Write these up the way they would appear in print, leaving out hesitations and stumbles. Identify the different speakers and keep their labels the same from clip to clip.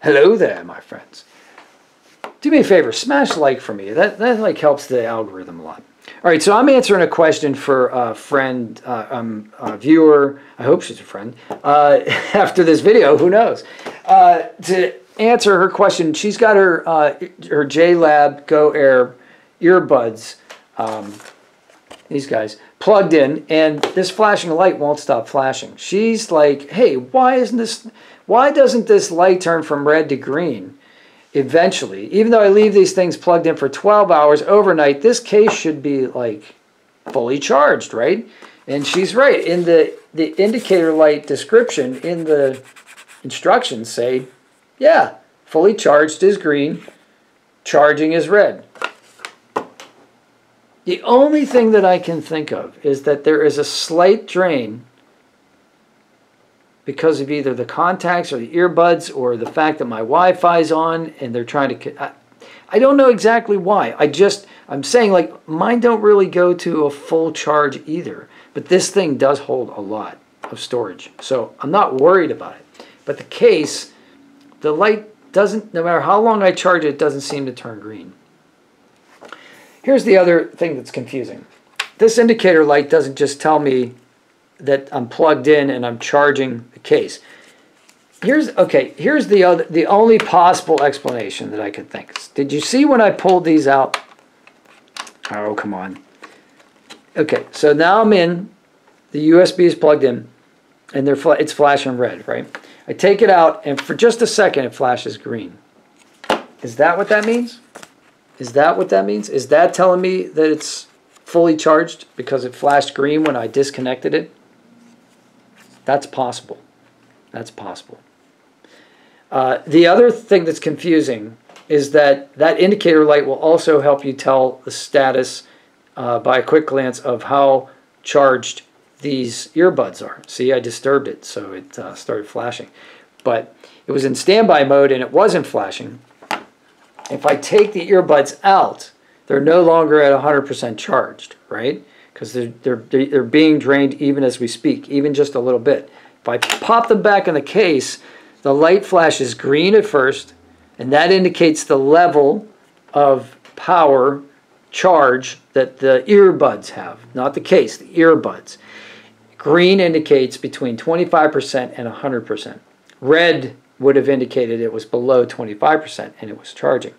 Speaker 1: Hello there, my friends. Do me a favor, smash like for me. That like helps the algorithm a lot. All right, so I'm answering a question for a friend, a viewer. I hope she's a friend. After this video, who knows? To answer her question, she's got her JLab Air Earbuds, these guys, plugged in, and this flashing light won't stop flashing. She's like, hey, why doesn't this light turn from red to green eventually? Even though I leave these things plugged in for 12 hours overnight, this case should be like fully charged, right? And she's right. In the indicator light description in the instructions say, yeah, fully charged is green, charging is red. The only thing that I can think of is that there is a slight drain because of either the contacts or the earbuds or the fact that my Wi-Fi is on and they're trying to... I don't know exactly why. I'm saying, like, mine don't really go to a full charge either. But this thing does hold a lot of storage. So I'm not worried about it. But the case, the light doesn't, no matter how long I charge it, it doesn't seem to turn green. Here's the other thing that's confusing. This indicator light doesn't just tell me that I'm plugged in and I'm charging the case. Here's the only possible explanation that I could think. Did you see when I pulled these out? Oh, come on. Okay, so now I'm in. The USB is plugged in, and it's flashing red, right? I take it out, and for just a second, it flashes green. Is that what that means? Is that what that means? Is that telling me that it's fully charged because it flashed green when I disconnected it? That's possible. That's possible. The other thing that's confusing is that indicator light will also help you tell the status by a quick glance of how charged these earbuds are. See, I disturbed it, so it started flashing. But it was in standby mode and it wasn't flashing. If I take the earbuds out, they're no longer at 100% charged, right? Because they're being drained even as we speak, even just a little bit. If I pop them back in the case, the light flashes green at first, and that indicates the level of power charge that the earbuds have, not the case, the earbuds. Green indicates between 25% and 100%. Red would have indicated it was below 25% and it was charging.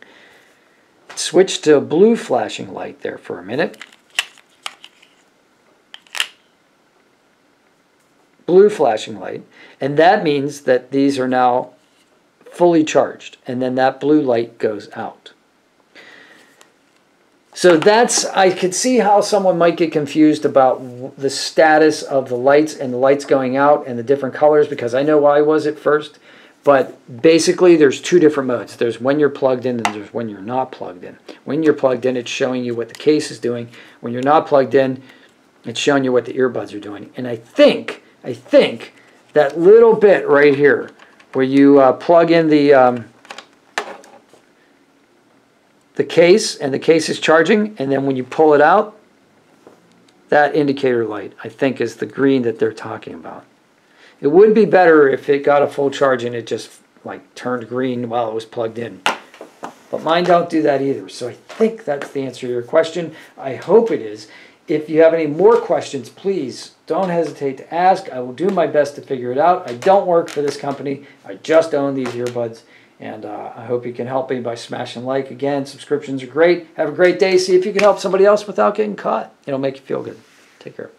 Speaker 1: Switch to blue flashing light there for a minute. Blue flashing light, and that means that these are now fully charged, and then that blue light goes out. So I could see how someone might get confused about the status of the lights and the lights going out and the different colors, because I know why I was at first. But basically, there's two different modes. There's when you're plugged in and there's when you're not plugged in. When you're plugged in, it's showing you what the case is doing. When you're not plugged in, it's showing you what the earbuds are doing. And I think that little bit right here, where you plug in the case and the case is charging, and then when you pull it out, that indicator light, I think, is the green that they're talking about. It would be better if it got a full charge and it just like turned green while it was plugged in. But mine don't do that either. So I think that's the answer to your question. I hope it is. If you have any more questions, please don't hesitate to ask. I will do my best to figure it out. I don't work for this company. I just own these earbuds. And I hope you can help me by smashing like. Again, subscriptions are great. Have a great day. See if you can help somebody else without getting caught. It'll make you feel good. Take care.